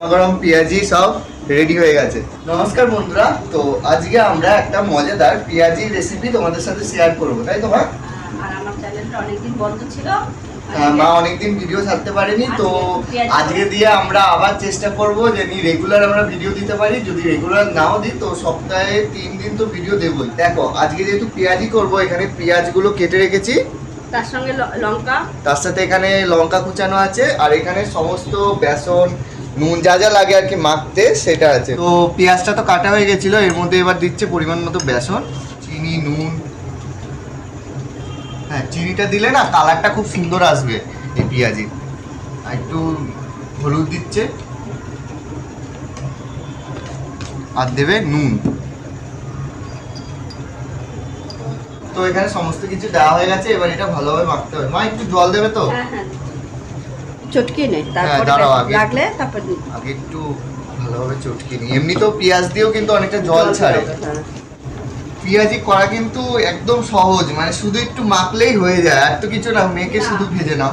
গরম পেঁয়াজি সব রেডি হয়ে গেছে। নমস্কার বন্ধুরা, তো আজকে আমরা একটা মজাদার পেঁয়াজি রেসিপি তোমাদের সাথে শেয়ার করব, তাই তো মা? আর আমার চ্যানেলটা অনেকদিন বন্ধ ছিল, মা অনেকদিন ভিডিও ছাড়তে পারিনি, তো আজকে দিয়ে আমরা আবার চেষ্টা করব যে রেগুলার আমরা ভিডিও দিতে পারি। যদি রেগুলার নাও দিই তো সপ্তাহে 3 দিন তো ভিডিও দেবই। দেখো আজকে যেহেতু পেঁয়াজি করব, এখানে পেঁয়াজগুলো কেটে রেখেছি, তার সঙ্গে লঙ্কা, তার সাথে এখানে লঙ্কা কুচানো আছে, আর এখানে সমস্ত বেসন নুন যা যা লাগে আর কি মাখতে সেটা আছে। তো পেঁয়াজটা তো কাটা হয়ে গেছিল, এর মধ্যে এবার দিচ্ছে পরিমাণ মতো বেসন, চিনি, নুন। হ্যাঁ, চিনিটা দিলে না কালারটা খুব সুন্দর আসবে এই পেঁয়াজি। আর একটু হলুদ দিচ্ছে, আর দেবে নুন। তো এখানে সমস্ত কিছু দেওয়া হয়ে গেছে, এবার এটা ভালোভাবে মাখতে হবে। মা একটু জল দেবে তো? চটকে নে, তারপর লাগলে তারপর আগে একটু ভালোভাবে চটকে নিই। এমনিতেও পেঁয়াজ দিয়েও কিন্তু অনেকটা জল ছাড়ে। পেঁয়াজি করা কিন্তু একদম সহজ, মানে শুধু একটু মাখলেই হয়ে যায়, আর তো কিছু না, মেখে শুধু ভেজে নাও।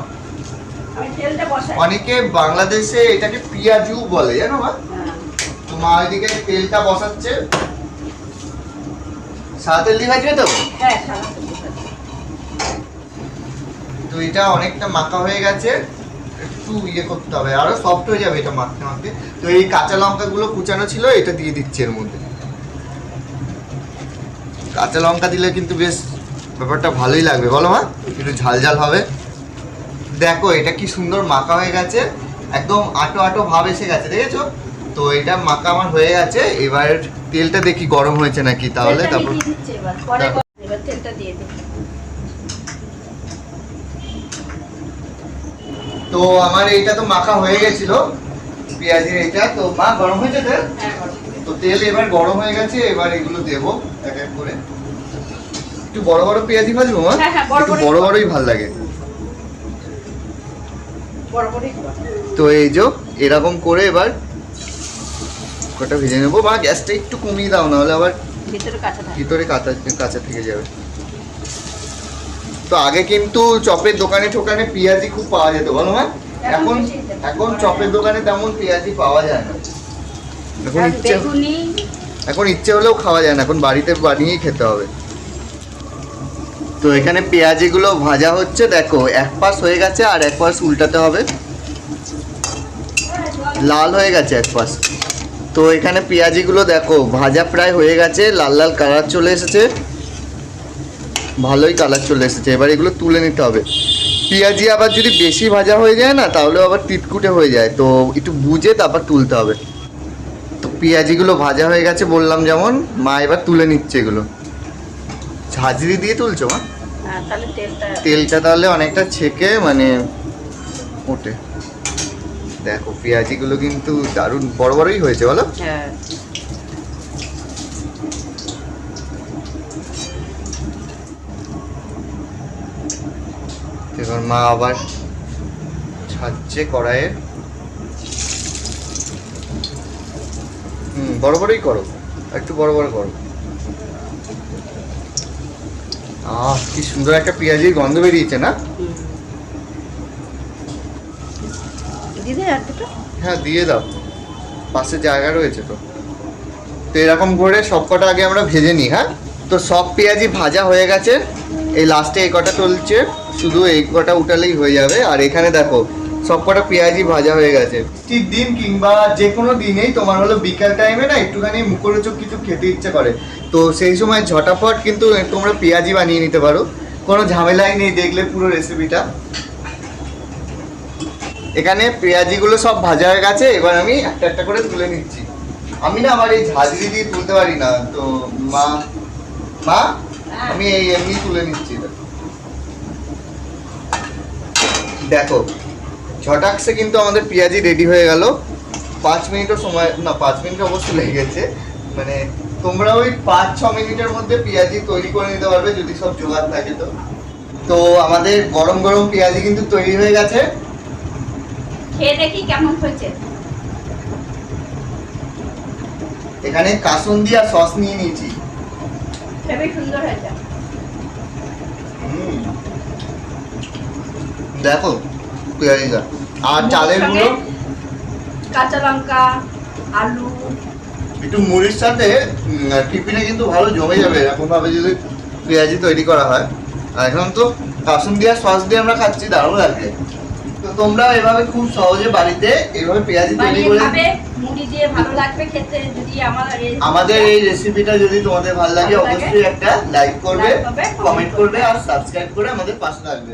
অনেকে বাংলাদেশে এটাকে পেঁয়াজু বলে, জানো মা? তো মা ওইদিকে তেলটা বসাচ্ছে। সাদা তেল দিয়ে ভাজবে তো? হ্যাঁ, তো এটা অনেকটা মাখা হয়ে গেছে, একটু ইয়ে করতে হবে, আরো সফট হয়ে যাবে এটা মাখতে মাখতে। তো এই কাঁচা লঙ্কাগুলো কুচানো ছিল, এটা দিয়ে দিচ্ছি এর মধ্যে। কাঁচা লঙ্কা দিলে কিন্তু বেশ ব্যাপারটা ভালোই লাগবে, বলো মা? একটু ঝাল ঝাল হবে। দেখো এটা কি সুন্দর মাখা হয়ে গেছে, একদম আটো আটো ভাব এসে গেছে, দেখেছো? তো এটা মাখা আমার হয়ে গেছে। এবার তেলটা দেখি গরম হয়েছে নাকি, তাহলে তারপর তেলটা দিয়ে দিই। তো আমার এইটা তো মাখা হয়ে গেছিল পেঁয়াজের এটা। তো মা গরম হয়েছে তেল? তো তেল এবার গরম হয়ে গেছে, এবার এগুলো দেবো এক এক করে। একটু বড় বড় পেঁয়াজি ভাজবো মা? একটু বড় বড়ই ভাল লাগে। তো এই যে এরকম করে এবার কটা ভেজে নেবো। মা গ্যাসটা একটু কমিয়ে দাও, নাহলে আবার ভিতরে কাঁচা থেকে যাবে। তো আগে কিন্তু চপের দোকানে ঠোকানে পেঁয়াজি খুব পাওয়া যেত, বলো মা? এখন এখন চপের দোকানে তেমন পেঁয়াজি পাওয়া যায় না। এখন ইচ্ছে হলেও খাওয়া যায় না, এখন বাড়িতে বানিয়েই খেতে হবে। তো এখানে পেঁয়াজিগুলো ভাজা হচ্ছে, দেখো এক পাশ হয়ে গেছে আর এক পাশ উল্টাতে হবে। লাল হয়ে গেছে এক পাশ। তো এখানে পেঁয়াজিগুলো দেখো ভাজা প্রায় হয়ে গেছে, লাল লাল কালার চলে এসেছে, ভালোই কালার চলে এসেছে। এবার এগুলো তুলে নিতে হবে। পেঁয়াজি আবার যদি বেশি ভাজা হয়ে যায় না, তাহলে আবার তিতকুটে হয়ে যায়, তো একটু বুঝে তারপর তুলতে হবে। তো পেঁয়াজিগুলো ভাজা হয়ে গেছে বললাম যেমন, মা এবার তুলে নিচ্ছে এগুলো। ঝাঁঝরি দিয়ে তুলছো মা? তেলটা তাহলে অনেকটা ছেঁকে মানে ওঠে। দেখো পেঁয়াজিগুলো কিন্তু দারুণ বড় বড়ই হয়েছে, বলো? হ্যাঁ। এবার মা আবার ছাড়ছে কড়াইয়ে। বড় বড়ই করো, একটু বড় বড় করো। কি সুন্দর একটা পেঁয়াজির গন্ধ বেরিয়েছে না? হ্যাঁ দিয়ে দাও, পাশে জায়গা রয়েছে তো। তো এরকম করে সবকটা আগে আমরা ভেজে নিই। হ্যাঁ, তো সব পেঁয়াজি ভাজা হয়ে গেছে, এই লাস্টে এই কটা চলছে, শুধু এই কটা উঠালেই হয়ে যাবে। আর এখানে দেখো সবকটা পেঁয়াজি ভাজা হয়ে গেছে। বৃষ্টির দিন কিংবা যে কোনো দিনেই তোমার হলো বিকাল টাইমে না একটুখানি মুখরোচক কিছু খেতে ইচ্ছে করে, তো সেই সময় ঝটাফট কিন্তু তোমরা পেঁয়াজি বানিয়ে নিতে পারো, কোনো ঝামেলাই নেই। দেখলে পুরো রেসিপিটা। এখানে পেঁয়াজিগুলো সব ভাজা হয়ে গেছে, এবার আমি একটা একটা করে তুলে নিচ্ছি। আমি না আবার এই ঝাঁঝরি দিয়ে তুলতে পারি না, তো মা আমি এই এমনি তুলে নিচ্ছি। দেখো ঝটাকসে কিন্তু আমাদের পেঁয়াজি রেডি হয়ে গেল। 5 মিনিটও সময় না, 5 মিনিট অবশ্যই লেগে গেছে, মানে তোমরা ওই 5-6 মিনিটের মধ্যে পেঁয়াজি তৈরি করে নিতে পারবে যদি সব জোগাড় থাকে। তো আমাদের গরম গরম পেঁয়াজি কিন্তু তৈরি হয়ে গেছে। খেয়ে দেখি কেমন হয়েছে। এখানে কাসুন্দি আর সস নিয়ে নিয়েছি, খুবই সুন্দর হয়েছে। দেখো পেঁয়াজিটা আর চালের গুঁড়ো কাঁচা লঙ্কা, আলু। একটু মুড়ির সাথে টিফিনে কিন্তু ভালো জমে যাবে এরকম ভাবে যদি পেঁয়াজি তৈরি করা হয়। আর এখন তো কাসুন্দিয়া সস দিয়ে আমরা খাচ্ছি, দারুণ লাগে। তো তোমরা এভাবে খুব সহজে বাড়িতে এইভাবে পেঁয়াজি তৈরি বানিয়ে করে খাবে, মুড়ি দিয়ে ভালো লাগবে খেতে। যদি আমাদের এই রেসিপিটা যদি তোমাদের ভালো লাগে ভালো লাগে, অবশ্যই একটা লাইক করবে, like করবে, কমেন্ট করবে আর সাবস্ক্রাইব করে আমাদের পাশে থাকবে।